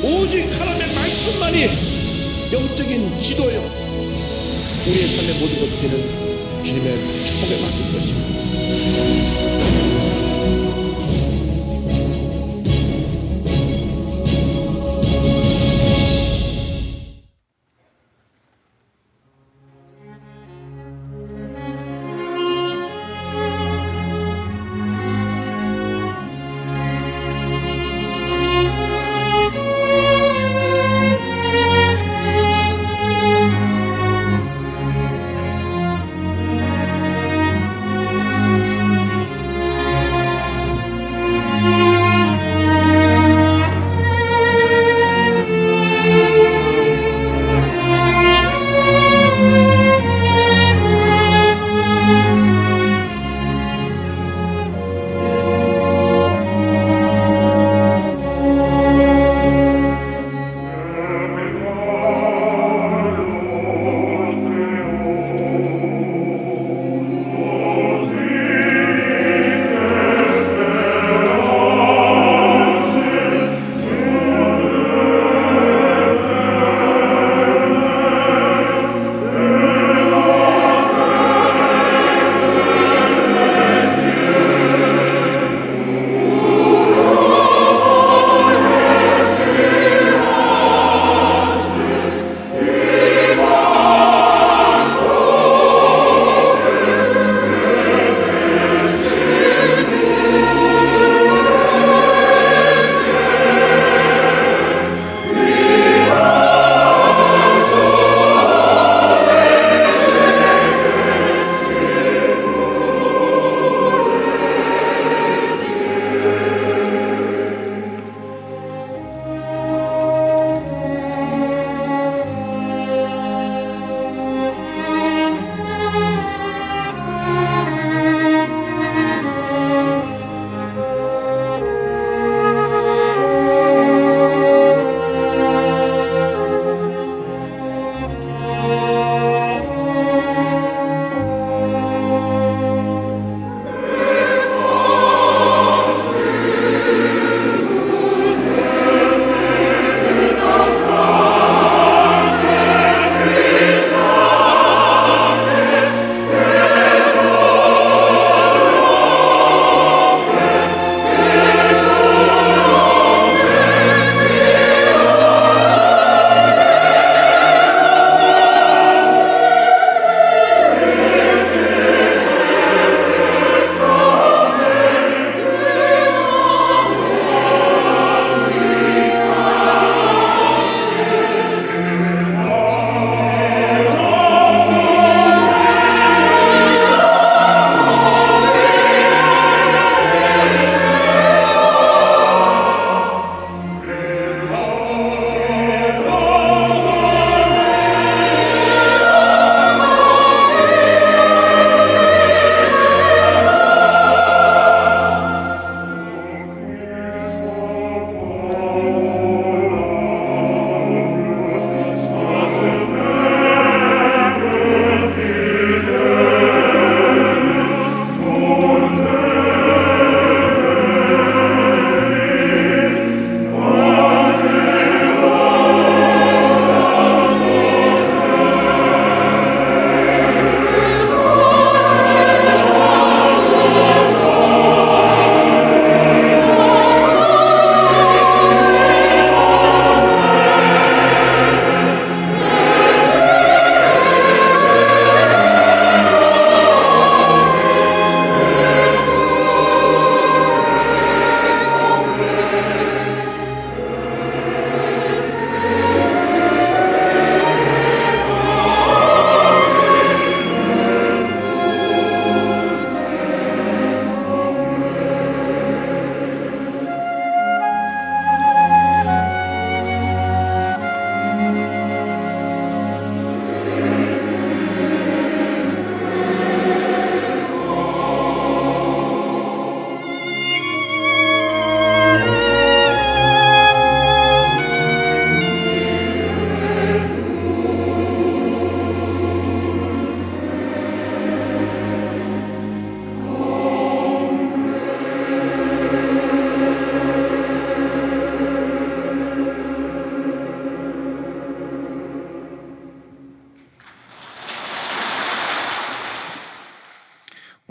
오직 하나님의 말씀만이 영적인 지도요, 우리의 삶의 모든 것이 되는 주님의 축복의 말씀인 것입니다.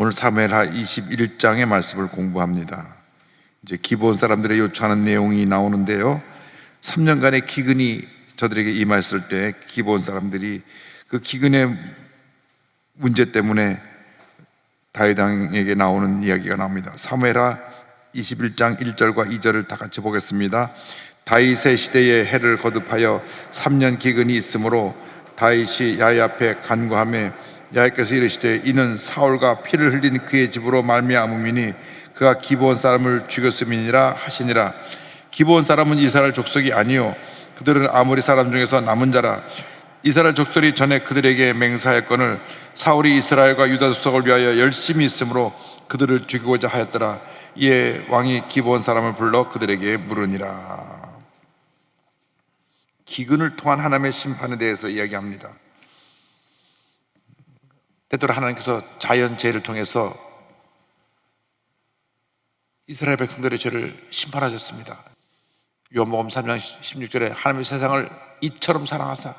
오늘 사무엘하 21장의 말씀을 공부합니다. 이제 기브온 사람들의 요청하는 내용이 나오는데요, 3년간의 기근이 저들에게 임했을 때 기브온 사람들이 그 기근의 문제 때문에 다윗 왕에게 나오는 이야기가 나옵니다. 사무엘하 21장 1절과 2절을 다 같이 보겠습니다. 다윗의 시대에 해를 거듭하여 3년 기근이 있으므로 다윗이 야훼 앞에 간구하며 야훼께서 이르시되 이는 사울과 피를 흘린 그의 집으로 말미암음이니 그가 기브온 사람을 죽였음이니라 하시니라. 기브온 사람은 이스라엘 족속이 아니요 그들은 아모리 사람 중에서 남은 자라. 이스라엘 족들이 전에 그들에게 맹세하였거늘 사울이 이스라엘과 유다 족속을 위하여 열심히 있으므로 그들을 죽이고자 하였더라. 이에 왕이 기브온 사람을 불러 그들에게 물으니라. 기근을 통한 하나님의 심판에 대해서 이야기합니다. 때때로 하나님께서 자연재해를 통해서 이스라엘 백성들의 죄를 심판하셨습니다. 요한복음 3장 16절에 하나님의 세상을 이처럼 사랑하사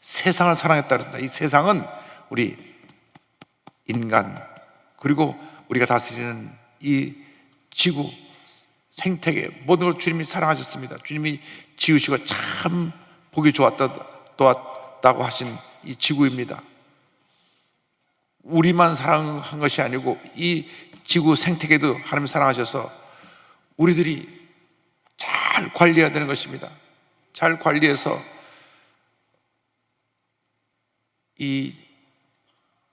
세상을 사랑했다 그랬다. 이 세상은 우리 인간 그리고 우리가 다스리는 이 지구 생태계 모든 걸 주님이 사랑하셨습니다. 주님이 지으시고 참 보기 좋았다고 하신 이 지구입니다. 우리만 사랑한 것이 아니고 이 지구 생태계도 하나님이 사랑하셔서 우리들이 잘 관리해야 되는 것입니다. 잘 관리해서 이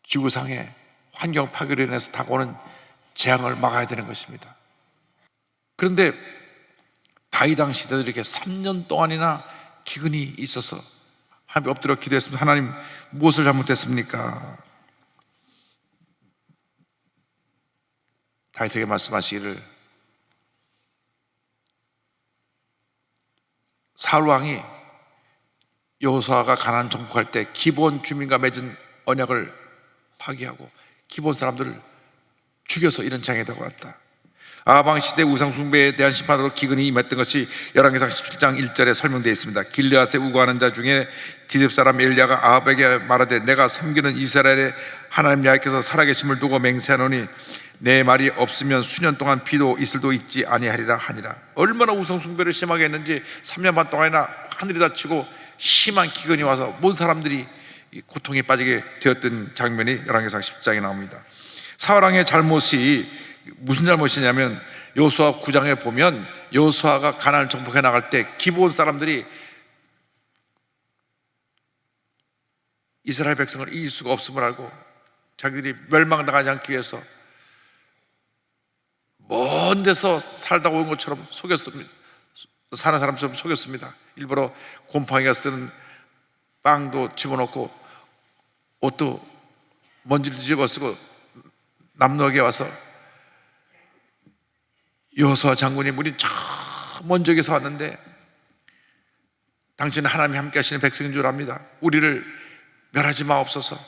지구상의 환경 파괴로 인해서 다가오는 재앙을 막아야 되는 것입니다. 그런데 다윗 왕 시대도 이렇게 3년 동안이나 기근이 있어서 하나님 엎드려 기도했습니다. 하나님 무엇을 잘못했습니까? 다윗에게 말씀하시기를 사울 왕이 여호수아가 가나안 정복할 때 기브온 주민과 맺은 언약을 파기하고 기브온 사람들을 죽여서 이런 장애에 다가왔다. 아합 왕 시대 우상 숭배에 대한 심판으로 기근이 임했던 것이 열왕기상 17장 1절에 설명되어 있습니다. 길르앗에 우거하는 자 중에 디셉 사람 엘리야가 아합에게 말하되 내가 섬기는 이스라엘의 하나님 야훼께서 살아계심을 두고 맹세하노니 내 말이 없으면 수년 동안 비도 이슬도 있지 아니하리라 하니라. 얼마나 우상 숭배를 심하게 했는지 3년 반 동안이나 하늘이 닫히고 심한 기근이 와서 모든 사람들이 고통에 빠지게 되었던 장면이 열왕기상 10장에 나옵니다. 사울 왕의 잘못이 무슨 잘못이냐면 여호수아 9장에 보면 여호수아가 가나안을 정복해 나갈 때 기브온 사람들이 이스라엘 백성을 이길 수가 없음을 알고 자기들이 멸망당하지 않기 위해서 먼 데서 살다 온 것처럼 속였습니다. 사는 사람처럼 속였습니다. 일부러 곰팡이가 쓰는 빵도 집어넣고 옷도 먼지를 뒤집어 쓰고 남루하게 와서 여호수아 장군이 우리 저 먼 적에서 왔는데 당신은 하나님이 함께 하시는 백성인 줄 압니다. 우리를 멸하지 마옵소서.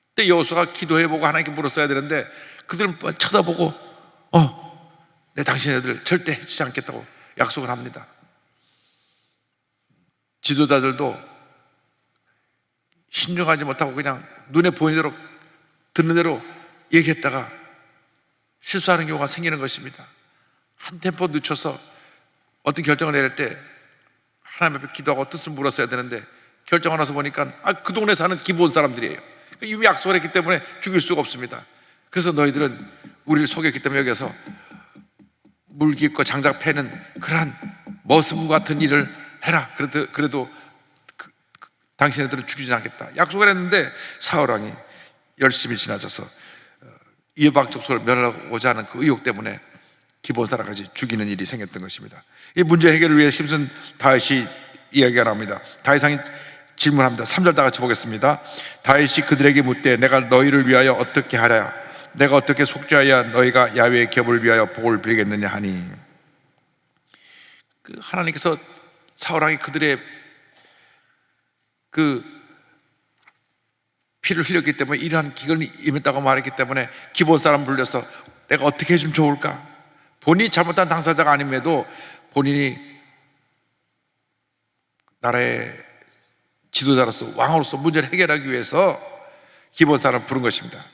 그때 여호수아가 기도해보고 하나님께 물었어야 되는데 그들은 쳐다보고 내 당신 애들 절대 해치지 않겠다고 약속을 합니다. 지도자들도 신중하지 못하고 그냥 눈에 보이는 대로 듣는 대로 얘기했다가 실수하는 경우가 생기는 것입니다. 한 템포 늦춰서 어떤 결정을 내릴 때 하나님 앞에 기도하고 뜻을 물었어야 되는데 결정을 나서 보니까 그 동네 사는 기브온 사람들이에요. 그러니까 이미 약속을 했기 때문에 죽일 수가 없습니다. 그래서 너희들은 우리를 속였기 때문에 여기서 물 깊고 장작 패는 그러한 머슴 같은 일을 해라. 그래도 당신네들은 죽이지 않겠다. 약속을 했는데 사울 왕이 열심히 지나쳐서 이방 족속을 멸하고자 하는 그 의욕 때문에 기브온 사람까지 죽이는 일이 생겼던 것입니다. 이 문제 해결을 위해 심슨 다윗이 이야기가 나옵니다. 다윗 왕이 질문합니다. 3절 다 같이 보겠습니다. 다윗이 그들에게 묻되 내가 너희를 위하여 어떻게 하랴? 내가 어떻게 속죄하여 너희가 야훼의 겹을 위하여 복을 빌겠느냐 하니, 하나님께서 사울 왕이 그들의 피를 흘렸기 때문에 이러한 기근이 임했다고 말했기 때문에 기브온 사람 불려서 내가 어떻게 해주면 좋을까? 본인이 잘못한 당사자가 아님에도 본인이 나라의 지도자로서 왕으로서 문제를 해결하기 위해서 기브온 사람을 부른 것입니다.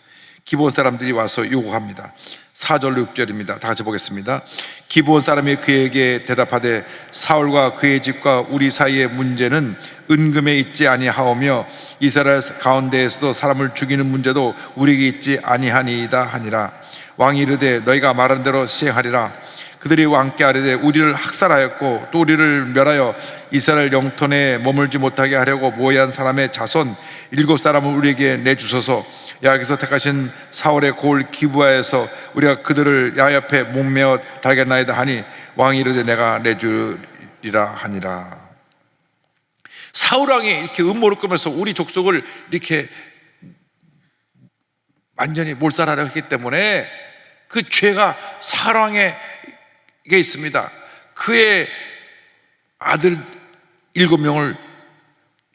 기브온 사람들이 와서 요구합니다. 4절 6절입니다. 다 같이 보겠습니다. 기브온 사람이 그에게 대답하되 사울과 그의 집과 우리 사이의 문제는 은금에 있지 아니하오며 이스라엘 가운데에서도 사람을 죽이는 문제도 우리에게 있지 아니하니이다 하니라. 왕이 이르되 너희가 말한 대로 시행하리라. 그들이 왕께 아뢰되 우리를 학살하였고 또 우리를 멸하여 이스라엘 영토 내에 머물지 못하게 하려고 모의한 사람의 자손 7사람을 우리에게 내주소서. 야께서 택하신 사울의 고을 기브아에서 우리가 그들을 야 옆에 목매어 달겠나이다 하니 왕이 이르되 내가 내주리라 하니라. 사울 왕이 이렇게 음모를 꾸면서 우리 족속을 이렇게 완전히 몰살하려 했기 때문에 그 죄가 사울 왕에게 있습니다. 그의 아들 7명을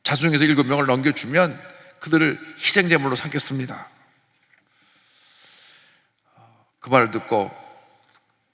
자손 중에서 7명을 넘겨주면 그들을 희생제물로 삼겠습니다. 그 말을 듣고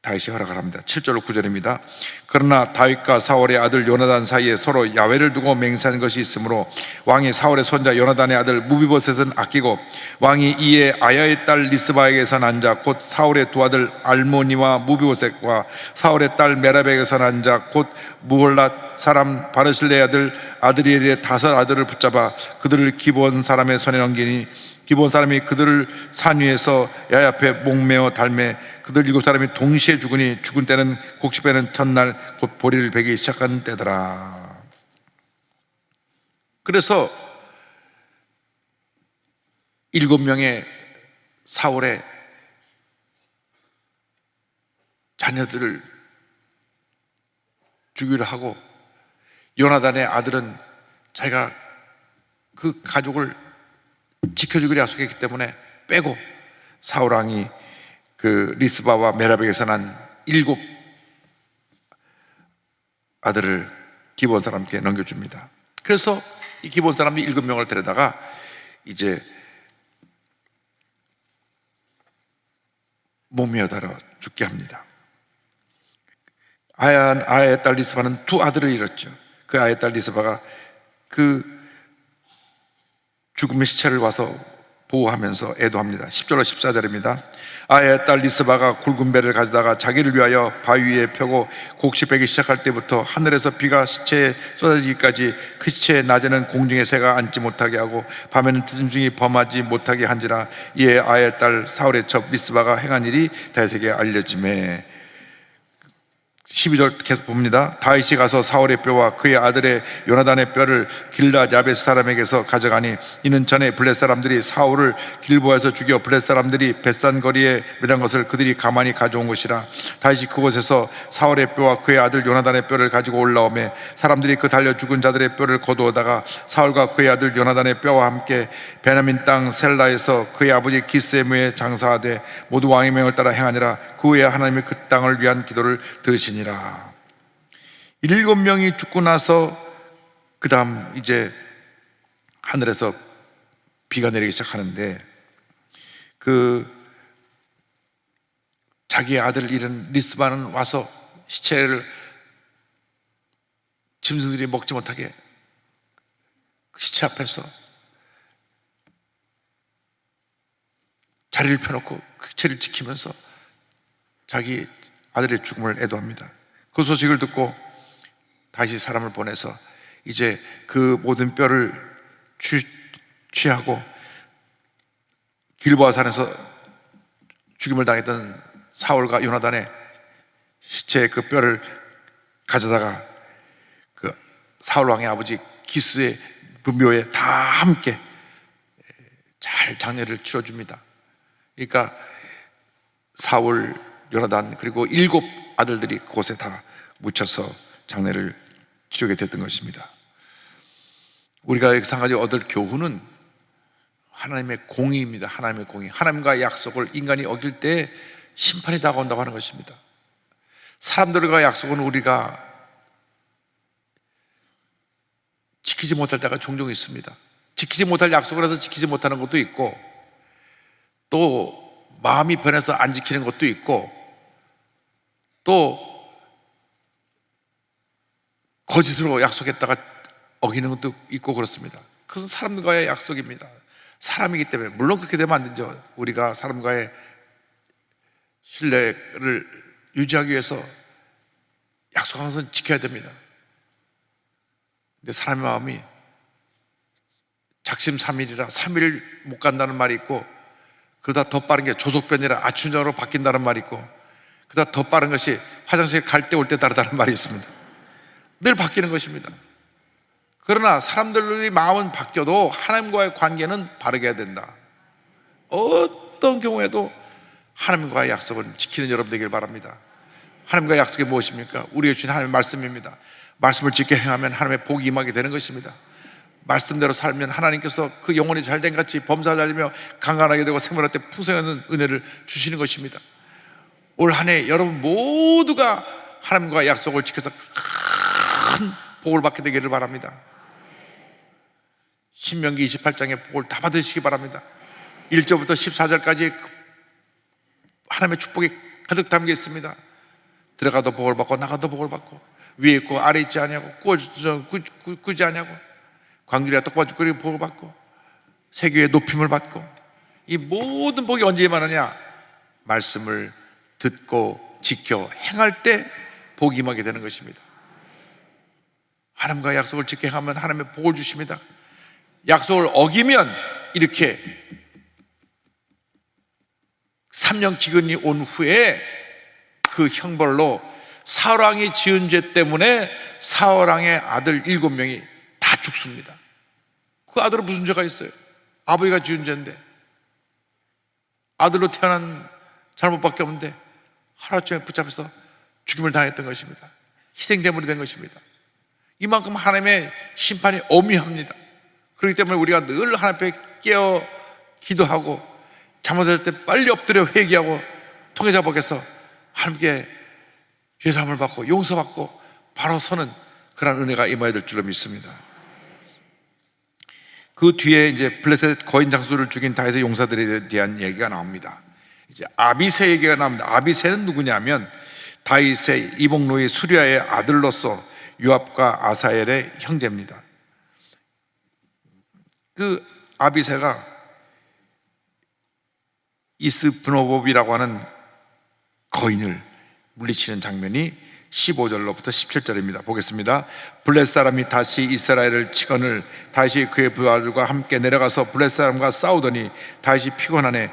다윗이 허락을 합니다. 7절 9절입니다. 그러나 다윗과 사울의 아들 요나단 사이에 서로 야훼를 두고 맹세한 것이 있으므로 왕이 사울의 손자 요나단의 아들 무비보셋은 아끼고 왕이 이에 아야의 딸 리스바에게서 난 자 곧 사울의 두 아들 알모니와 무비보셋과 사울의 딸 메라백에서 난 자 곧 무홀랏 사람 바르실레의 아들 아드리엘의 5 아들을 붙잡아 그들을 기브온 사람의 손에 넘기니 기브온 사람이 그들을 산 위에서 야 앞에 목매어 달매 그들 7사람이 동시에 죽으니 죽은 때는 곡식배는 첫날 곧 보리를 베기 시작한 때더라. 그래서 7명의 사울의 자녀들을 죽이려 하고 요나단의 아들은 자기가 그 가족을 지켜주기로 약속했기 때문에 빼고 사울 왕이 그 리스바와 메라백에서 난 7 아들을 기브온 사람께 넘겨줍니다. 그래서 이 기브온 사람이 7명을 데려다가 이제 목매어 달아 죽게 합니다. 아야의 딸 리스바는 2 아들을 잃었죠. 그 아야의 딸 리스바가 그 죽음의 시체를 와서 보호하면서 애도합니다. 10절로 14절입니다. 아야의 딸 리스바가 굵은 배를 가져다가 자기를 위하여 바위 위에 펴고 곡식 베기 시작할 때부터 하늘에서 비가 시체에 쏟아지기까지 그 시체의 낮에는 공중에 새가 앉지 못하게 하고 밤에는 들짐승이 범하지 못하게 한지라. 이에 아야의 딸 사울의 첩 리스바가 행한 일이 다윗에게 알려지매 12절 계속 봅니다. 다윗이 가서 사울의 뼈와 그의 아들의 요나단의 뼈를 길앗 야베스 사람에게서 가져가니 이는 전에 블렛 사람들이 사울을 길보아에서 죽여 블렛 사람들이 벳산 거리에 매단 것을 그들이 가만히 가져온 것이라. 다윗이 그곳에서 사울의 뼈와 그의 아들 요나단의 뼈를 가지고 올라오매 사람들이 그 달려 죽은 자들의 뼈를 거두어다가 사울과 그의 아들 요나단의 뼈와 함께 베냐민 땅 셀라에서 그의 아버지 기스의 묘에 장사하되 모두 왕의 명을 따라 행하니라. 그 후에 하나님이 그 땅을 위한 기도를 들으시니라. 7명이 죽고 나서 그 다음 이제 하늘에서 비가 내리기 시작하는데 그 자기의 아들을 잃은 리스바는 와서 시체를 짐승들이 먹지 못하게 그 시체 앞에서 자리를 펴놓고 그 시체를 지키면서 자기 아들의 죽음을 애도합니다. 그 소식을 듣고 다시 사람을 보내서 이제 그 모든 뼈를 취하고 길보아 산에서 죽임을 당했던 사울과 요나단의 시체의 그 뼈를 가져다가 그 사울 왕의 아버지 기스의 묘에 다 함께 잘 장례를 치러줍니다. 그러니까 사울, 요나단 그리고 7 아들들이 그곳에 다 묻혀서 장례를 치르게 됐던 것입니다. 우리가 여기서 한 가지 얻을 교훈은 하나님의 공의입니다. 하나님의 공의. 하나님과의 약속을 인간이 어길 때 심판이 다가온다고 하는 것입니다. 사람들과 약속은 우리가 지키지 못할 때가 종종 있습니다. 지키지 못할 약속을 해서 지키지 못하는 것도 있고 또 마음이 변해서 안 지키는 것도 있고 또 거짓으로 약속했다가 어기는 것도 있고 그렇습니다. 그것은 사람과의 약속입니다. 사람이기 때문에 물론 그렇게 되면 안 되죠. 우리가 사람과의 신뢰를 유지하기 위해서 약속한 것은 지켜야 됩니다. 근데 사람의 마음이 작심삼일이라 3일 못 간다는 말이 있고, 그보다 더 빠른 게 조속변이라 아침저녁으로 바뀐다는 말이 있고, 그보다 더 빠른 것이 화장실 갈 때 올 때 다르다는 말이 있습니다. 늘 바뀌는 것입니다. 그러나 사람들의 마음은 바뀌어도 하나님과의 관계는 바르게 해야 된다. 어떤 경우에도 하나님과의 약속을 지키는 여러분 되길 바랍니다. 하나님과의 약속이 무엇입니까? 우리의 주신 하나님의 말씀입니다. 말씀을 지켜 행하면 하나님의 복이 임하게 되는 것입니다. 말씀대로 살면 하나님께서 그 영혼이 잘된 같이 범사가 잘되며 강건하게 되고 생명할 때 풍성한 은혜를 주시는 것입니다. 올 한 해 여러분 모두가 하나님과 약속을 지켜서 큰 복을 받게 되기를 바랍니다. 신명기 28장의 복을 다 받으시기 바랍니다. 1절부터 14절까지 하나님의 축복이 가득 담겨 있습니다. 들어가도 복을 받고 나가도 복을 받고 위에 있고 아래 있지 아니하고 꾸지 아니하고 광길이가 똑바로 끓이 복을 받고 세계의 높임을 받고, 이 모든 복이 언제 임하느냐? 말씀을 듣고 지켜 행할 때 복이 임하게 되는 것입니다. 하나님과 약속을 지켜 행하면 하나님의 복을 주십니다. 약속을 어기면 이렇게 3년 기근이 온 후에 그 형벌로 사울왕이 지은 죄 때문에 사울왕의 아들 7명이 다 죽습니다. 그 아들은 무슨 죄가 있어요? 아버지가 지은 죄인데, 아들로 태어난 잘못밖에 없는데 하루아침에 붙잡혀서 죽임을 당했던 것입니다. 희생제물이 된 것입니다. 이만큼 하나님의 심판이 엄미합니다. 그렇기 때문에 우리가 늘 하나님 앞에 깨어 기도하고 잘못할 때 빨리 엎드려 회개하고 통해 잡아서 하나님께 죄사함을 받고 용서받고 바로 서는 그런 은혜가 임해야 될 줄로 믿습니다. 그 뒤에 이제 블레셋 거인 장수를 죽인 다윗의 용사들에 대한 얘기가 나옵니다. 이제 아비새 얘기가 나옵니다. 아비새는 누구냐면 다윗의 이복노의 수리아의 아들로서 요압과 아사엘의 형제입니다. 그 아비새가 이스브노봅이라고 하는 거인을 물리치는 장면이 15절로부터 17절입니다. 보겠습니다. 블레셋 사람이 다시 이스라엘을 치거늘 다시 그의 부하들과 함께 내려가서 블레셋 사람과 싸우더니 다시 피곤하네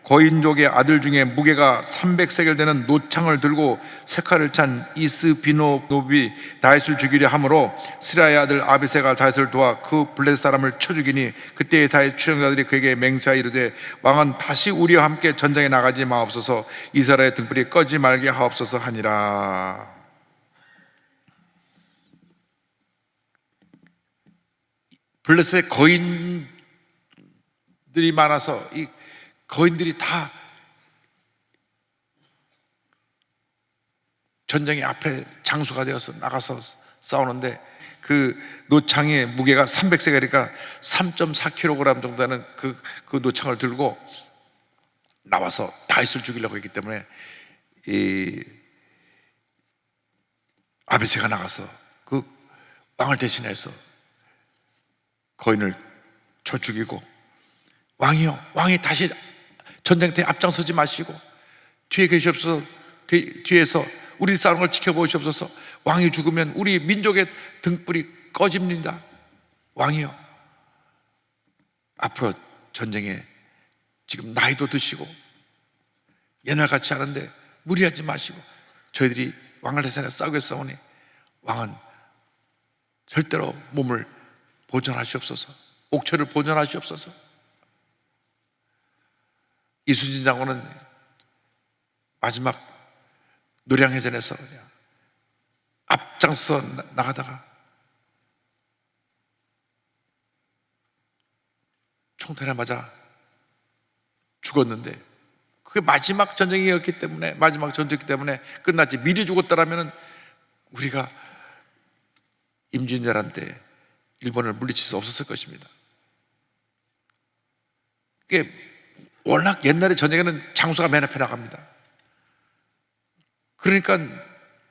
거인족의 아들 중에 무게가 300세겔 되는 노창을 들고 색칼을 찬 이스비노노비 다윗을 죽이려 하므로 스라의 아들 아비새가 다윗을 도와 그 블레셋 사람을 쳐 죽이니 그때 다윗 추종자들이 그에게 맹세하여 이르되 왕은 다시 우리와 함께 전장에 나가지 마옵소서 이스라엘의 등불이 꺼지 말게 하옵소서 하니라. 블레셋에 거인들이 많아서 이 거인들이 다 전쟁의 앞에 장수가 되어서 나가서 싸우는데 그 노창의 무게가 300세겔이니까 3.4kg 정도 되는 그 노창을 들고 나와서 다윗을 죽이려고 했기 때문에 이 아비새가 나가서 그 왕을 대신해서 거인을 쳐 죽이고 왕이요, 왕이 다시 전쟁터에 앞장서지 마시고 뒤에 계시옵소서. 뒤에서 우리 싸우는 걸 지켜보시옵소서. 왕이 죽으면 우리 민족의 등불이 꺼집니다. 왕이요, 앞으로 전쟁에 지금 나이도 드시고 옛날 같지 않은데 무리하지 마시고 저희들이 왕을 대신해 싸우겠사오니 왕은 절대로 몸을 보존하시옵소서. 옥체를 보존하시옵소서. 이순신 장군은 마지막 노량해전에서 그냥 앞장서 나가다가 총탄에 맞아 죽었는데 그게 마지막 전쟁이었기 때문에, 마지막 전투였기 때문에 끝났지. 미리 죽었더라면 우리가 임진왜란 때 일본을 물리칠 수 없었을 것입니다. 그게 워낙 옛날에 전쟁에는 장수가 맨 앞에 나갑니다. 그러니까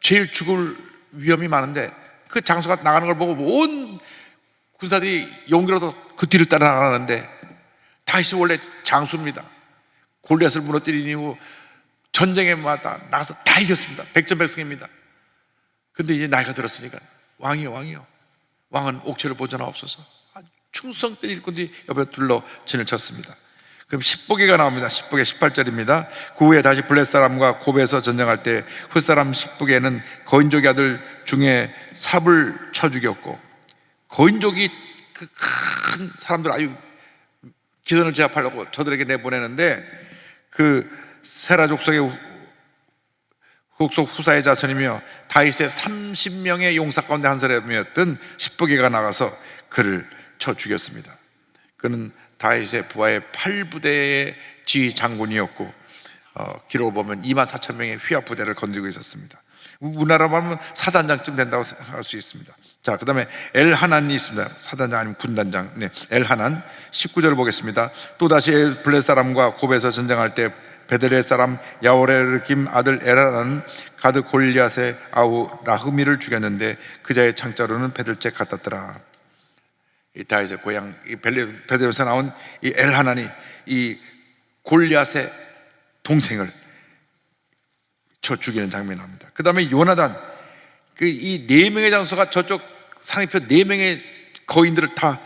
제일 죽을 위험이 많은데 그 장수가 나가는 걸 보고 온 군사들이 용기로도 그 뒤를 따라 나가는데 다윗이 원래 장수입니다. 골리앗을 무너뜨린 이후 전쟁에마다 나가서 다 이겼습니다. 백전백승입니다. 근데 이제 나이가 들었으니까 왕이요. 왕은 옥체를 보존하옵소서. 충성된 일꾼들이 옆에 둘러 진을 쳤습니다. 그럼 십보개가 나옵니다. 십보개 18절입니다. 그 후에 다시 블렛 사람과 고베에서 전쟁할 때 훗사람 십보개는 거인족의 아들 중에 삽을 쳐 죽였고, 거인족이 그 큰 사람들 아주 기선을 제압하려고 저들에게 내보내는데, 그 세라 족속의 족속 후사의 자손이며 다윗의 30명의 용사 가운데 한 사람이었던 십보개가 나가서 그를 쳐 죽였습니다. 그는 다윗의 부하의 8부대의 지휘 장군이었고, 기록을 보면 24,000명의 휘하 부대를 건드리고 있었습니다. 우리나라로 하면 사단장쯤 된다고 생각할 수 있습니다. 자, 그 다음에 엘하난이 있습니다. 사단장 아니면 군단장. 네, 엘하난 19절을 보겠습니다. 또다시 블렛 사람과 고베에서 전쟁할 때 베들레 사람 야오레르김 아들 엘하난은 가드 골리앗의 아우 라흐미를 죽였는데 그자의 창자로는 베들째 같았더라. 이 다윗의 고향 이 베들레에서 나온 이 엘하난이 이 골리앗의 동생을 쳐 죽이는 장면이 나옵니다. 그 다음에 요나단, 이 4명의 장수가 저쪽 상위표 4명의 거인들을 다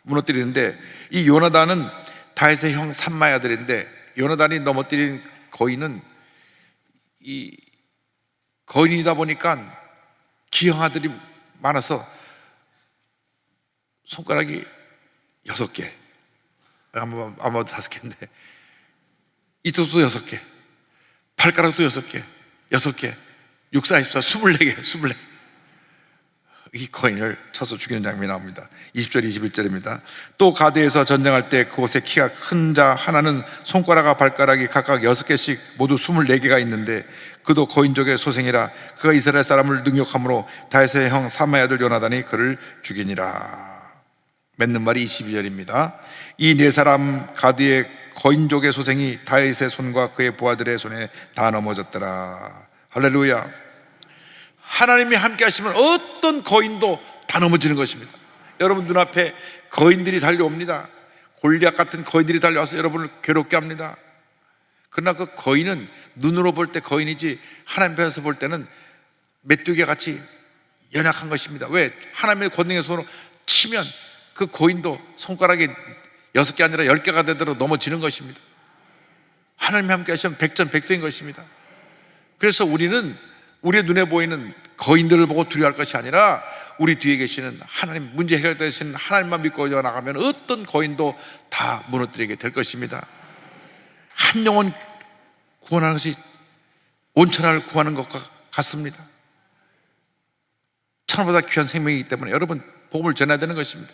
무너뜨리는데, 이 요나단은 다윗의 형 삼마의 아들인데, 요나단이 넘어뜨린 거인은 이 거인이다 보니까 기형 아들이 많아서 손가락이 6개, 아마 5개인데, 이쪽도 6개, 발가락도 6개, 6개, 6, 4, 24, 24개. 이 거인을 쳐서 죽이는 장면이 나옵니다. 20절, 21절입니다. 또 가드에서 전쟁할 때 그곳에 키가 큰 자 하나는 손가락과 발가락이 각각 6개씩 모두 24개가 있는데 그도 거인족의 소생이라 그가 이스라엘 사람을 능욕함으로 다윗의 형 사마의 아들 요나단이 그를 죽이니라. 맺는 말이 22절입니다. 이 4사람 가드의 거인족의 소생이 다윗의 손과 그의 부하들의 손에 다 넘어졌더라. 할렐루야. 하나님이 함께 하시면 어떤 거인도 다 넘어지는 것입니다. 여러분 눈앞에 거인들이 달려옵니다. 골리앗 같은 거인들이 달려와서 여러분을 괴롭게 합니다. 그러나 그 거인은 눈으로 볼 때 거인이지 하나님 편에서 볼 때는 메뚜기 같이 연약한 것입니다. 왜? 하나님의 권능의 손으로 치면 그 거인도 손가락이 6개 아니라 10개가 되도록 넘어지는 것입니다. 하나님이 함께 하시면 백전백승인 것입니다. 그래서 우리는 우리의 눈에 보이는 거인들을 보고 두려워할 것이 아니라 우리 뒤에 계시는 하나님, 문제 해결되시는 하나님만 믿고 나가면 어떤 거인도 다 무너뜨리게 될 것입니다. 한 영혼 구원하는 것이 온천을 구하는 것과 같습니다. 천하보다 귀한 생명이기 때문에 여러분 복음을 전해야 되는 것입니다.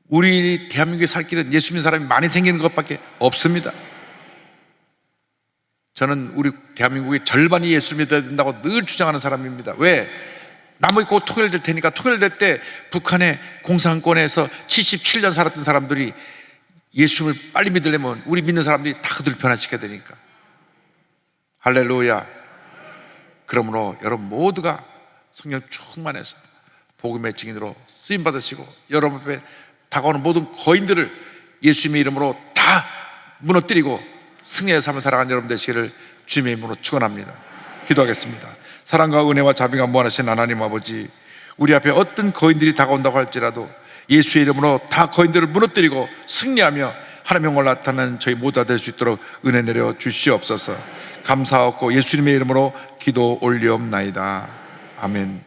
우리 대한민국에 살 길은 예수 믿는 사람이 많이 생기는 것밖에 없습니다. 저는 우리 대한민국의 절반이 예수 믿어야 된다고 늘 주장하는 사람입니다. 왜? 나무 있고 통일될 테니까. 통일될 때 북한의 공산권에서 77년 살았던 사람들이 예수님을 빨리 믿으려면 우리 믿는 사람들이 다 그들 변화시켜야 되니까. 할렐루야. 그러므로 여러분 모두가 성령 충만해서 복음의 증인으로 쓰임 받으시고 여러분 앞에 다가오는 모든 거인들을 예수님의 이름으로 다 무너뜨리고 승리의 삶을 살아가는 여러분 되시기를 주님의 이름으로 축원합니다. 기도하겠습니다. 사랑과 은혜와 자비가 무한하신 하나님 아버지, 우리 앞에 어떤 거인들이 다가온다고 할지라도 예수의 이름으로 다 거인들을 무너뜨리고 승리하며 하나님의 영광을 나타내는 저희 모두가 될 수 있도록 은혜 내려 주시옵소서. 감사하고 예수님의 이름으로 기도 올리옵나이다. 아멘.